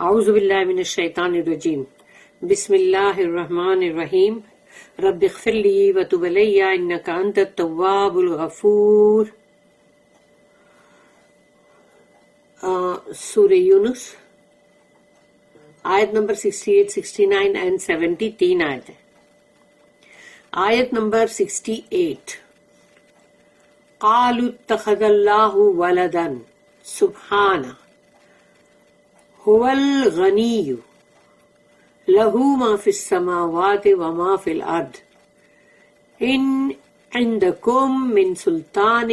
اعوذ باللہ من الشیطان الرجیم بسم اللہ الرحمن الرحیم رب اغفر لی وتب علی انک انت التواب الغفور. سورہ یونس آیت نمبر 68, 69 and 70 تین آیت ہے. آیت نمبر 68 قالوا اتخذ اللہ ولدا سبحانہ هو الغنی له ما في السماوات وما في الأرض إن عندكم من سلطان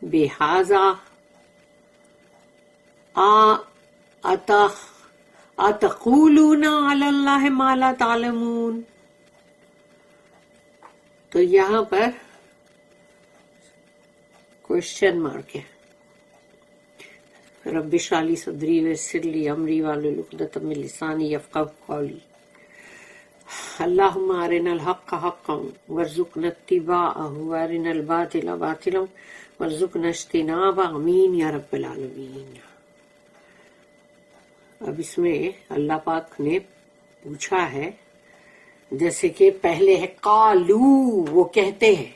بهذا أتقولون على الله ما لا تعلمون. تو یہاں پر کوشچن مارک ہے. رب اشرح لی صدری ویسر لی امری واحلل عقدۃ من لسانی یفقہوا قولی. اللہم ارنا الحق حقا وارزقنا اتباعہ وارنا الباطل باطلا وارزقنا اجتنابہ آمین یا رب العالمین. اب اس میں اللہ پاک نے پوچھا ہے، جیسے کہ پہلے ہے قالو، وہ کہتے ہیں،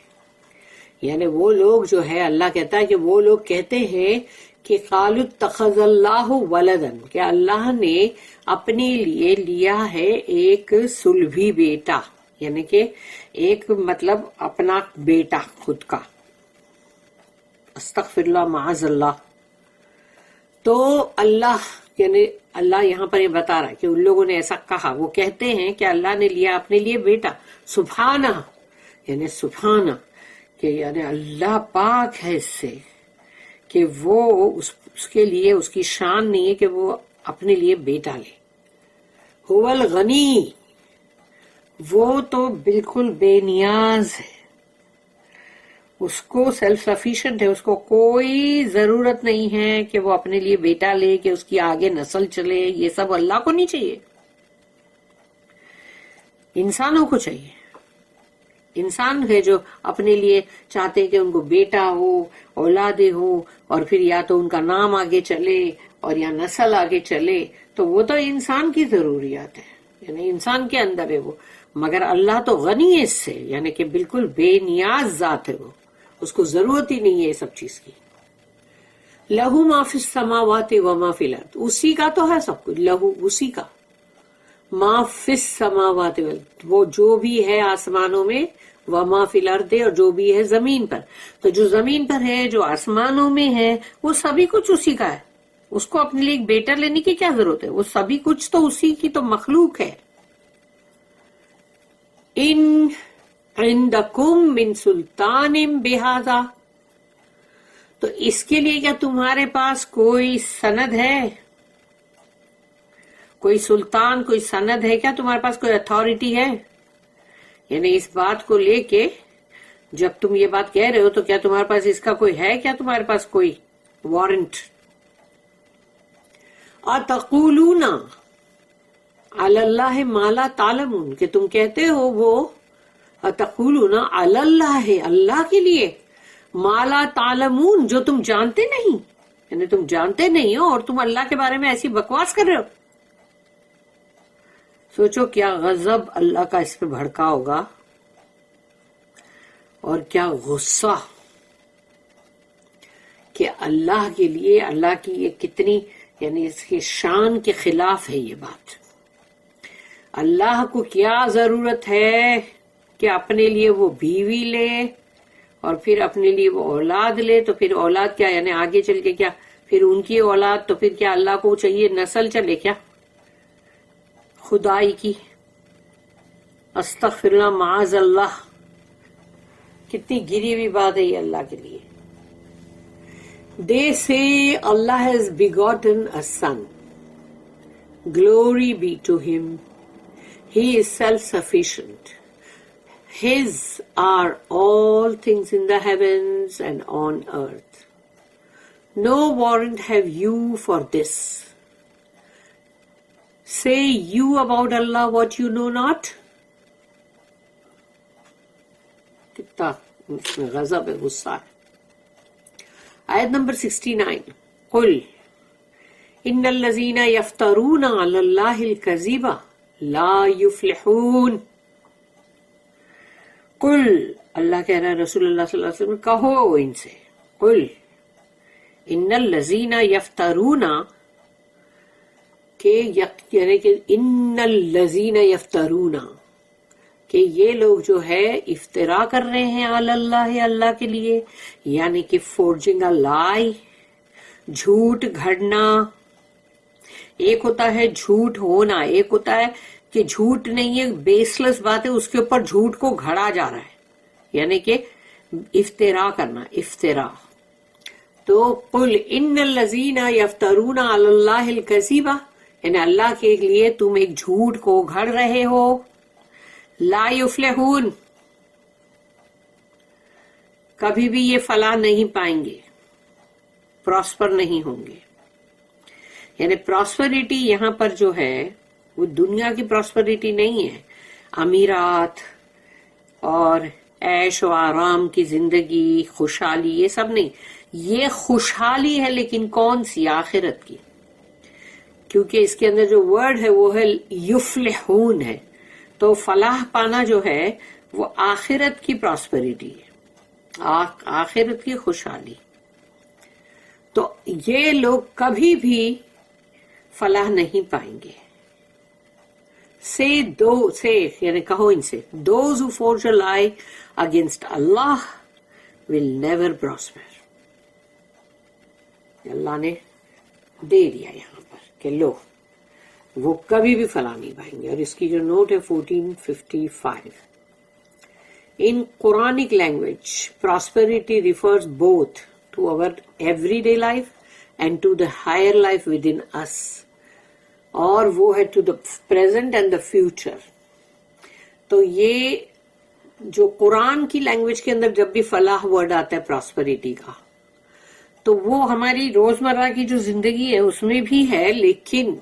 یعنی وہ لوگ جو ہے، اللہ کہتا ہے کہ وہ لوگ کہتے ہیں کہ قالوا اتخذ اللہ ولدن، کہ اللہ نے اپنے لیے لیا ہے ایک صلبی بیٹا، یعنی کہ ایک مطلب اپنا بیٹا خود کا. استغفر اللہ معاذ اللہ. تو اللہ یعنی اللہ یہاں پر یہ بتا رہا ہے کہ ان لوگوں نے ایسا کہا، وہ کہتے ہیں کہ اللہ نے لیا اپنے لیے بیٹا. سبحانہ یعنی سبحانہ، کہ یعنی اللہ پاک ہے اس سے، کہ وہ اس کے لیے اس کی شان نہیں ہے کہ وہ اپنے لیے بیٹا لے. هو الغنی، وہ تو بالکل بے نیاز ہے، اس کو سیلف سفیشینٹ ہے، اس کو کوئی ضرورت نہیں ہے کہ وہ اپنے لیے بیٹا لے، کہ اس کی آگے نسل چلے. یہ سب اللہ کو نہیں چاہیے، انسانوں کو چاہیے. انسان ہے جو اپنے لیے چاہتے کہ ان کو بیٹا ہو، اولادیں ہو، اور پھر یا تو ان کا نام آگے چلے اور یا نسل آگے چلے. تو وہ تو انسان کی ضروریات ہے، یعنی انسان کے اندر ہے وہ. مگر اللہ تو غنی ہے اس سے، یعنی کہ بالکل بے نیاز ذات ہے وہ، اس کو ضرورت ہی نہیں ہے یہ سب چیز کی. لہو ما فی السماوات وما فی الارض، اسی کا تو ہے سب کچھ. لہو اسی کا، ما فی السماوات، وہ جو بھی ہے آسمانوں میں، وما فی الارض، اور جو بھی ہے زمین پر. تو جو زمین پر ہے، جو آسمانوں میں ہے، وہ سبھی کچھ اسی کا ہے. اس کو اپنے لیے ایک بیٹا لینے کی کیا ضرورت ہے؟ وہ سبھی کچھ تو اسی کی تو مخلوق ہے. ان عندکم من سلطان بہذا، تو اس کے لیے کیا تمہارے پاس کوئی سند ہے، کوئی سلطان، کوئی سند ہے کیا تمہارے پاس، کوئی اتھارٹی ہے؟ یعنی اس بات کو لے کے جب تم یہ بات کہہ رہے ہو تو کیا تمہارے پاس اس کا کوئی ہے، کیا تمہارے پاس کوئی وارنٹ؟ اتقولون علی اللہ ما لا تعلمون، کہ تم کہتے ہو وہ اتقولون علی اللہ، اللہ کے لیے، ما لا تعلمون، جو تم جانتے نہیں، یعنی تم جانتے نہیں ہو اور تم اللہ کے بارے میں ایسی بکواس کر رہے ہو. سوچو کیا غضب اللہ کا اس پہ بھڑکا ہوگا، اور کیا غصہ کہ اللہ کے لیے، اللہ کی یہ کتنی، یعنی اس کی شان کے خلاف ہے یہ بات. اللہ کو کیا ضرورت ہے کہ اپنے لیے وہ بیوی لے اور پھر اپنے لیے وہ اولاد لے؟ تو پھر اولاد کیا، یعنی آگے چل کے کیا پھر ان کی اولاد، تو پھر کیا اللہ کو چاہیے نسل چلے کیا خدائی کی؟ استغفر اللہ معاذ اللہ. کتنی گری ہوئی بات ہے یہ اللہ کے لیے. They say Allah has begotten a son. Glory be to him. He is self-sufficient. His are all things in the heavens and on earth. No warrant have you for this. Say you about Allah what you know not. کتنا اس میں غضب ہے، غصہ ہے. آیت number 69 قل ان الذین یفترون علی اللہ الکذب لا یفلحون. قل، اللہ کہہ رہا ہے رسول اللہ صلی اللہ علیہ وسلم کہو ان سے، قل ان الذین یفترون، یعنی کہ ان الذین یفترون، کہ یہ لوگ جو ہے افطرا کر رہے ہیں علی اللہ، اللہ کے لیے، یعنی کہ فورجنگ اے لائی، جھوٹ گھڑنا. ایک ہوتا ہے جھوٹ ہونا، ایک ہوتا ہے کہ جھوٹ نہیں ہے، بیس لیس بات ہے، اس کے اوپر جھوٹ کو گھڑا جا رہا ہے، یعنی کہ افطرا کرنا، افطرا. تو قل ان الذین یفترون علی اللہ الکذب، یعنی اللہ کے لیے تم ایک جھوٹ کو گھڑ رہے ہو. لا یفلحون، کبھی بھی یہ فلاح نہیں پائیں گے، پراسپر نہیں ہوں گے. یعنی پراسپریٹی یہاں پر جو ہے وہ دنیا کی پراسپریٹی نہیں ہے، امیرات اور عیش و آرام کی زندگی، خوشحالی، یہ سب نہیں. یہ خوشحالی ہے لیکن کون سی؟ آخرت کی، کیونکہ اس کے اندر جو ورڈ ہے وہ ہے یفلحون ہے. تو فلاح پانا جو ہے وہ آخرت کی پراسپریٹی ہے، آخرت کی خوشحالی. تو یہ لوگ کبھی بھی فلاح نہیں پائیں گے. سے یعنی کہو ان سے those who forge a lie against Allah will never prosper. اللہ نے دے دیا یہاں پر کہ لو وہ کبھی بھی فلاح نہیں پائیں گے. اور اس کی جو نوٹ ہے 1455. In Quranic language, prosperity refers both to our everyday life and to the higher life within us. اور وہ ہے to the present and the future. تو یہ جو قرآن کی لینگویج کے اندر جب بھی فلاح ورڈ آتا ہے پراسپریٹی کا، تو وہ ہماری روزمرہ کی جو زندگی ہے اس میں بھی ہے، لیکن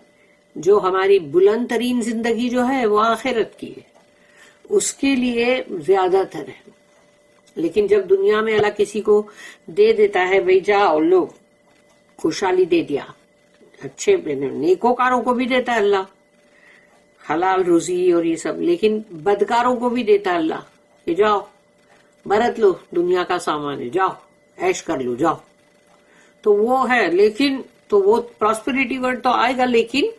جو ہماری بلند ترین زندگی جو ہے وہ آخرت کی ہے، اس کے لیے زیادہ تر ہے. لیکن جب دنیا میں اللہ کسی کو دے دیتا ہے، بھئی جاؤ لو، خوشحالی دے دیا، اچھے نیکوکاروں کو بھی دیتا ہے اللہ حلال روزی اور یہ سب، لیکن بدکاروں کو بھی دیتا ہے اللہ کہ جاؤ برت لو، دنیا کا سامان ہے، جاؤ عیش کر لو جاؤ. تو وہ ہے، لیکن تو وہ پراسپریٹی ورڈ تو آئے گا، لیکن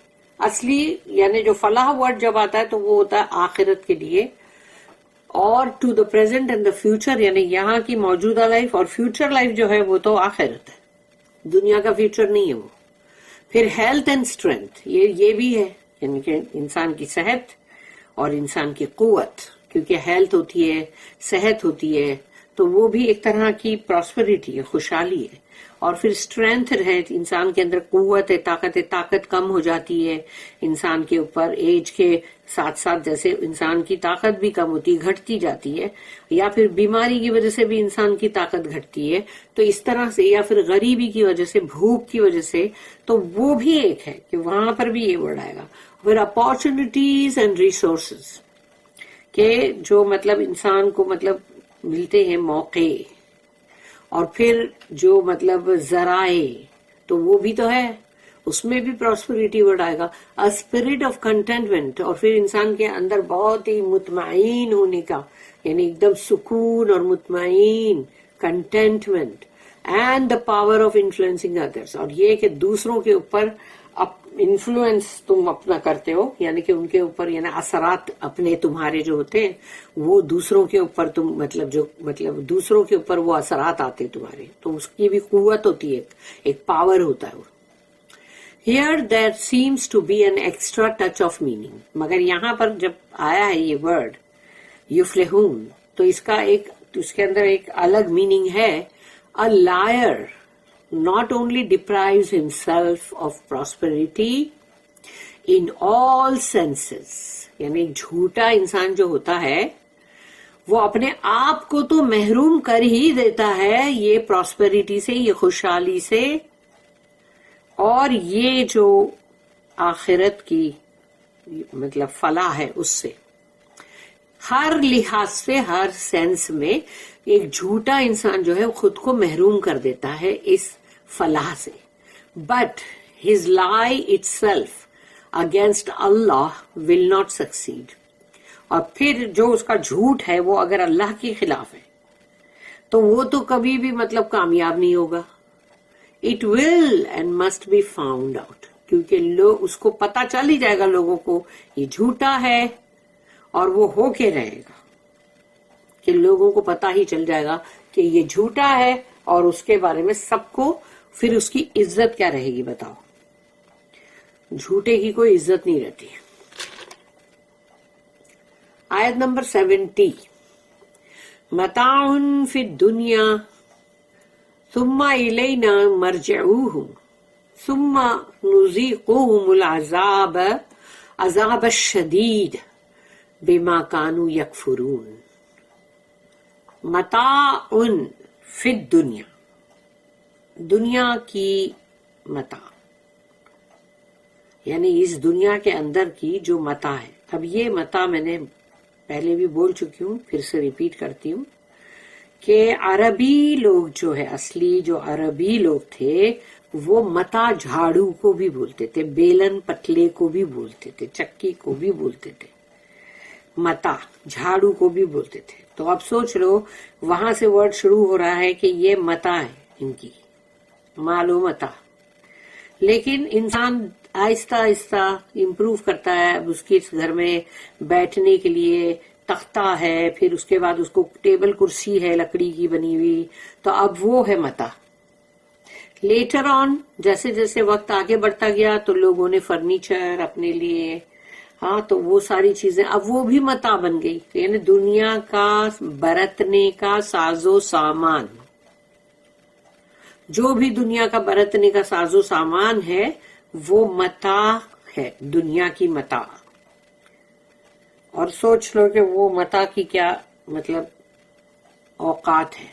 اصلی یعنی جو فلاح ورڈ جب آتا ہے تو وہ ہوتا ہے آخرت کے لیے. اور to the present and the future, یعنی یہاں کی موجودہ لائف اور فیوچر لائف جو ہے وہ تو آخرت ہے، دنیا کا فیوچر نہیں ہے وہ. پھر ہیلتھ اینڈ اسٹرینتھ، یہ بھی ہے، یعنی کہ انسان کی صحت اور انسان کی قوت، کیونکہ ہیلتھ ہوتی ہے، صحت ہوتی ہے، تو وہ بھی ایک طرح کی پراسپریٹی ہے، خوشحالی ہے. اور پھر اسٹرینتھ ہے، انسان کے اندر قوت ہے، طاقت کم ہو جاتی ہے انسان کے اوپر ایج کے ساتھ ساتھ، جیسے انسان کی طاقت بھی کم ہوتی ہے، گھٹتی جاتی ہے، یا پھر بیماری کی وجہ سے بھی انسان کی طاقت گھٹتی ہے. تو اس طرح سے، یا پھر غریبی کی وجہ سے، بھوک کی وجہ سے، تو وہ بھی ایک ہے کہ وہاں پر بھی یہ ورڈ آئے گا. پھر اپارچونیٹیز اینڈ ریسورسز، کہ جو مطلب انسان کو مطلب ملتے ہیں موقع، اور پھر جو مطلب ذرائع، تو وہ بھی تو ہے، اس میں بھی پراسپریٹی ورڈ آئے گا. اسپرٹ آف کنٹینٹمنٹ، اور پھر انسان کے اندر بہت ہی مطمئن ہونے کا، یعنی ایک دم سکون اور مطمئن contentment. And the power of influencing others, اور یہ کہ دوسروں کے اوپر انفلوئنس تم اپنا کرتے ہو، یعنی کہ ان کے اوپر، یعنی اثرات اپنے تمہارے جو ہوتے ہیں وہ دوسروں کے اوپر تم مطلب دوسروں کے اوپر وہ اثرات آتے تمہارے، تو اس کی بھی قوت ہوتی ہے، ایک پاور ہوتا ہے وہ. Here there seems to be an extra touch of meaning. مگر یہاں پر جب آیا ہے یہ ورڈ یفلحون، تو اس کے اندر ایک الگ میننگ ہے. A liar not only deprives himself of prosperity in all senses، یعنی جھوٹا انسان جو ہوتا ہے وہ اپنے آپ کو تو محروم کر ہی دیتا ہے یہ پراسپریٹی سے، یہ خوشحالی سے، اور یہ جو آخرت کی مطلب فلاح ہے اس سے. ہر لحاظ سے، ہر سینس میں ایک جھوٹا انسان جو ہے خود کو محروم کر دیتا ہے اس فلاح سے. But his lie itself against Allah will not succeed. اور پھر جو اس کا جھوٹ ہے وہ اگر اللہ کے خلاف ہے تو وہ تو کبھی بھی مطلب کامیاب نہیں ہوگا. It will and must be found out. کیونکہ لوگ اس کو پتا چل ہی جائے گا لوگوں کو یہ جھوٹا ہے اور وہ ہو کے رہے گا کہ لوگوں کو پتا ہی چل جائے گا کہ یہ جھوٹا ہے اور اس کے بارے میں سب کو پھر اس کی عزت کیا رہے گی بتاؤ. جھوٹے کی کوئی عزت نہیں رہتی. آیت نمبر 70 متاع فی الدنیا ثم الینا مرجعوہم ثم نذیقہم العذاب عذاب الشدید بما كانوا یکفرون. متاع فی الدنیا، دنیا کی متاع یعنی اس دنیا کے اندر کی جو متاع ہے. اب یہ متاع میں نے پہلے بھی بول چکی ہوں، پھر سے ریپیٹ کرتی ہوں کہ عربی لوگ جو ہے اصلی جو عربی لوگ تھے وہ متاع جھاڑو کو بھی بولتے تھے، بیلن پتلے کو بھی بولتے تھے، چکی کو بھی بولتے تھے، متاع جھاڑو کو بھی بولتے تھے. تو اب سوچ لو وہاں سے ورڈ شروع ہو رہا ہے کہ یہ متاع ہے ان کی مال و متاع. لیکن انسان آہستہ آہستہ امپروو کرتا ہے. اب اس کے گھر میں بیٹھنے کے لیے تختہ ہے، پھر اس کے بعد اس کو ٹیبل کرسی ہے لکڑی کی بنی ہوئی، تو اب وہ ہے متاع. لیٹر آن جیسے جیسے وقت آگے بڑھتا گیا تو لوگوں نے فرنیچر اپنے لیے، ہاں تو وہ ساری چیزیں اب وہ بھی متاع بن گئی. یعنی دنیا کا برتنے کا ساز و سامان، جو بھی دنیا کا برتنے کا ساز و سامان ہے وہ متاع ہے، دنیا کی متاع. اور سوچ لو کہ وہ متاع کی کیا مطلب اوقات ہے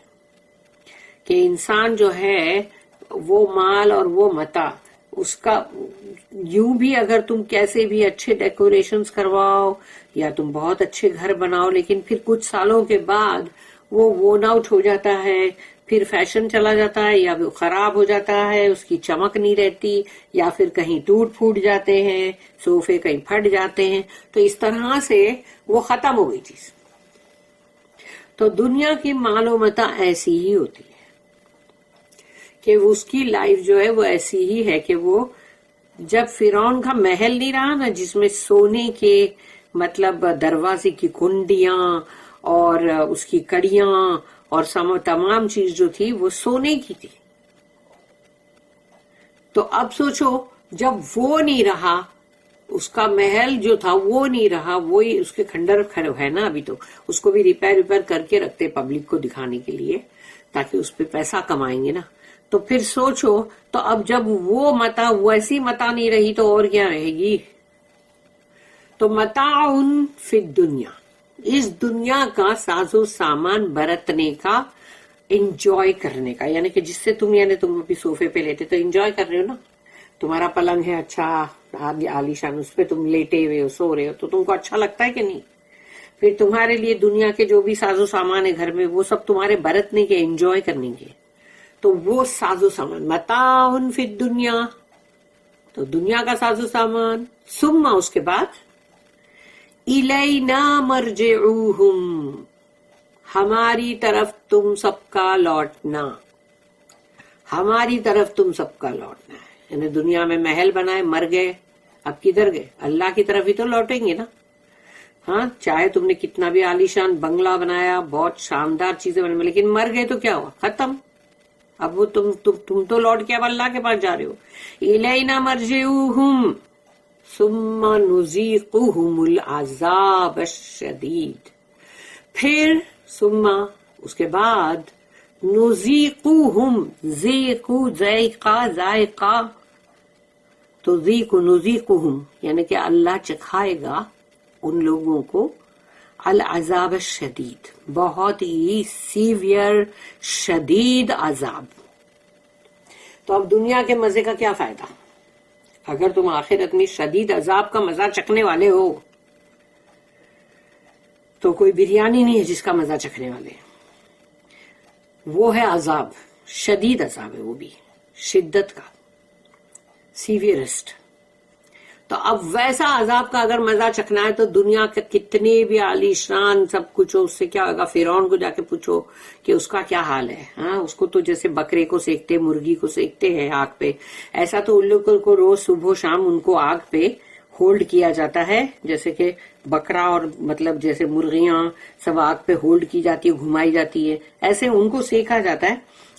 کہ انسان جو ہے وہ مال اور وہ متاع اس کا یوں بھی اگر تم کیسے بھی اچھے ڈیکوریشنز کرواؤ یا تم بہت اچھے گھر بناؤ، لیکن پھر کچھ سالوں کے بعد وہ وون آؤٹ ہو جاتا ہے، پھر فیشن چلا جاتا ہے یا وہ خراب ہو جاتا ہے، اس کی چمک نہیں رہتی، یا پھر کہیں ٹوٹ پھوٹ جاتے ہیں، صوفے کہیں پھٹ جاتے ہیں، تو اس طرح سے وہ ختم ہو گئی چیز. تو دنیا کی مال و متاع ایسی ہی ہوتی ہے کہ اس کی لائف جو ہے وہ ایسی ہی ہے کہ وہ جب فرعون کا محل نہیں رہا نا جس میں سونے کے مطلب دروازے کی کنڈیاں اور اس کی کڑیاں اور تمام چیز جو تھی وہ سونے کی تھی، تو اب سوچو جب وہ نہیں رہا، اس کا محل جو تھا وہ نہیں رہا، وہی اس کے کھنڈر ہے نا ابھی، تو اس کو بھی ریپیئر کر کے رکھتے پبلک کو دکھانے کے لیے تاکہ اس پہ پیسہ کمائیں گے نا. تو پھر سوچو تو اب جب وہ متاع ویسی متاع نہیں رہی تو اور کیا رہے گی. تو متاع فی الدنیا، اس دنیا کا ساز و سامان برتنے کا، انجوائے کرنے کا، یعنی کہ جس سے تم ابھی صوفے پہ لیٹے تو انجوائے کر رہے ہو نا، تمہارا پلنگ ہے اچھا عالیشان، اس پہ تم لیٹے ہوئے ہو سو رہے ہو تو تم کو اچھا لگتا ہے کہ نہیں. پھر تمہارے لیے دنیا کے جو بھی ساز و سامان ہے گھر میں وہ سب تمہارے برتنے کے، انجوائے کرنے کے، تو وہ ساز و سامان متاع فی الدنیا، تو دنیا کا ساز و سامان. ثم اس کے بعد الینا مرجعوہم، ہماری طرف تم سب کا لوٹنا، ہماری طرف تم سب کا لوٹنا ہے. یعنی دنیا میں محل بنائے، مر گئے، اب کدھر گئے؟ اللہ کی طرف ہی تو لوٹیں گے نا. ہاں چاہے تم نے کتنا بھی عالیشان بنگلہ بنایا، بہت شاندار چیزیں بنائی، لیکن مر گئے تو کیا ہوا؟ ختم. اب وہ تم تو لوٹ کے اب اللہ کے پاس جا رہے ہو. الینا مرجعوہم ثم نذیقہم العذاب الشدید، پھر ثم اس کے بعد نذیقہم، ذیقو ذائقہ، تو نذیقہم یعنی کہ اللہ چکھائے گا ان لوگوں کو العذاب الشدید، بہت ہی سیویئر شدید عذاب. تو اب دنیا کے مزے کا کیا فائدہ اگر تم آخرت میں شدید عذاب کا مزہ چکھنے والے ہو؟ تو کوئی بریانی نہیں ہے جس کا مزہ چکھنے والے، وہ ہے عذاب، شدید عذاب ہے، وہ بھی شدت کا. سیویئرسٹ. تو اب ویسا عذاب کا اگر مزہ چکھنا ہے تو دنیا کے کتنے بھی عالی شان سب کچھ ہو، اس سے کیا ہوگا؟ فرعون کو جا کے پوچھو کہ اس کا کیا حال ہے. ہاں، اس کو تو جیسے بکرے کو سیکتے، مرغی کو سیکتے ہیں آگ پہ، ایسا تو ان لوگوں کو روز صبح و شام ان کو آگ پہ ہولڈ کیا جاتا ہے، جیسے کہ بکرا اور مطلب جیسے مرغیاں سب آگ پہ ہولڈ کی جاتی ہے، گھمائی جاتی ہے، ایسے ان کو سیکھا جاتا ہے.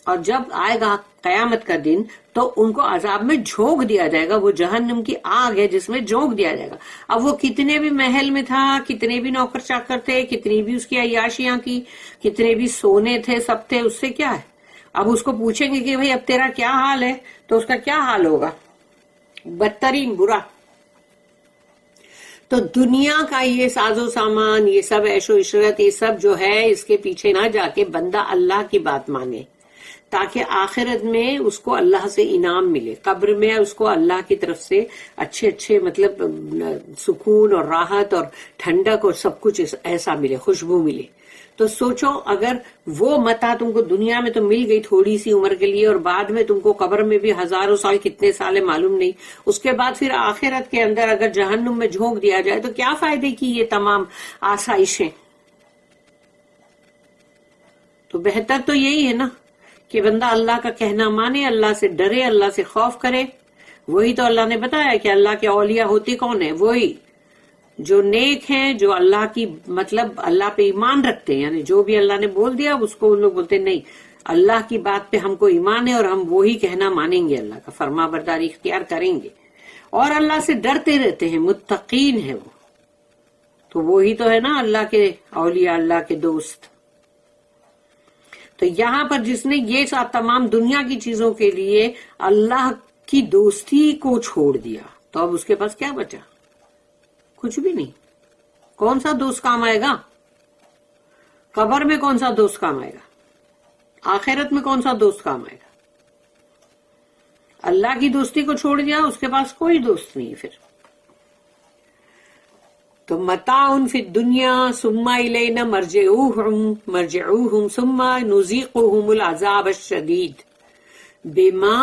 اور جب آئے گا قیامت کا دن تو ان کو عذاب میں جھونک دیا جائے گا. وہ جہنم کی آگ ہے جس میں جھونک دیا جائے گا. اب وہ کتنے بھی محل میں تھا، کتنے بھی نوکر چاکر تھے، کتنی بھی اس کی عیاشیاں کی، کتنے بھی سونے تھے، سب تھے، اس سے کیا ہے؟ اب اس کو پوچھیں گے کہ بھئی اب تیرا کیا حال ہے، تو اس کا کیا حال ہوگا؟ بدترین برا. تو دنیا کا یہ ساز و سامان، یہ سب عیش و عشرت، یہ سب جو ہے، اس کے پیچھے نہ جا کے بندہ اللہ کی بات مانے، تاکہ آخرت میں اس کو اللہ سے انعام ملے، قبر میں اس کو اللہ کی طرف سے اچھے اچھے مطلب سکون اور راحت اور ٹھنڈک اور سب کچھ ایسا ملے، خوشبو ملے. تو سوچو اگر وہ متاع تم کو دنیا میں تو مل گئی تھوڑی سی عمر کے لیے، اور بعد میں تم کو قبر میں بھی ہزاروں سال کتنے سال ہے معلوم نہیں، اس کے بعد پھر آخرت کے اندر اگر جہنم میں جھونک دیا جائے تو کیا فائدے کی یہ تمام آسائشیں؟ تو بہتر تو یہی ہے نا کہ بندہ اللہ کا کہنا مانے، اللہ سے ڈرے، اللہ سے خوف کرے. وہی تو اللہ نے بتایا کہ اللہ کے اولیاء ہوتے کون ہیں؟ وہی جو نیک ہیں، جو اللہ کی مطلب اللہ پہ ایمان رکھتے ہیں، یعنی جو بھی اللہ نے بول دیا اس کو ان لوگ بولتے ہیں نہیں، اللہ کی بات پہ ہم کو ایمان ہے اور ہم وہی کہنا مانیں گے، اللہ کا فرما برداری اختیار کریں گے اور اللہ سے ڈرتے رہتے ہیں، متقین ہیں وہ. تو وہی تو ہے نا اللہ کے اولیاء، اللہ کے دوست. تو یہاں پر جس نے یہ سب تمام دنیا کی چیزوں کے لیے اللہ کی دوستی کو چھوڑ دیا تو اب اس کے پاس کیا بچا؟ کچھ بھی نہیں. کون سا دوست کام آئے گا؟ قبر میں کون سا دوست کام آئے گا؟ آخرت میں کون سا دوست کام آئے گا؟ اللہ کی دوستی کو چھوڑ دیا، اس کے پاس کوئی دوست نہیں پھر. تو متاع فی الدنیا ثم الینا مرجعوہم ثم نذیقہم العذاب الشدید بما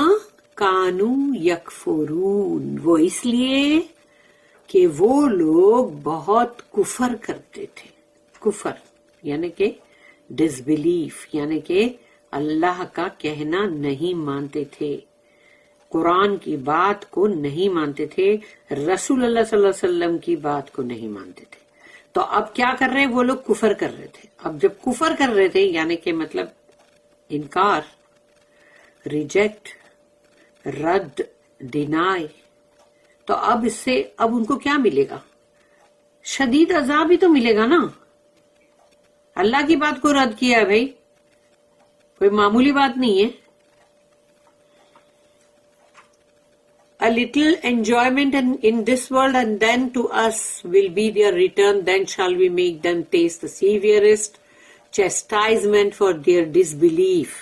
کانوا یکفرون. وہ اس لیے کہ وہ لوگ بہت کفر کرتے تھے. کفر یعنی کہ ڈس بلیف، یعنی کہ اللہ کا کہنا نہیں مانتے تھے، قرآن کی بات کو نہیں مانتے تھے، رسول اللہ صلی اللہ علیہ وسلم کی بات کو نہیں مانتے تھے. تو اب کیا کر رہے ہیں وہ لوگ؟ کفر کر رہے تھے. اب جب کفر کر رہے تھے یعنی کہ مطلب انکار، ریجیکٹ، رد، ڈینائی، تو اب اس سے اب ان کو کیا ملے گا؟ شدید عذاب ہی تو ملے گا نا. اللہ کی بات کو رد کیا ہے بھائی، کوئی معمولی بات نہیں ہے. A little enjoyment in this world and then to us will be their return, then shall we make them taste the severest chastisement for their disbelief.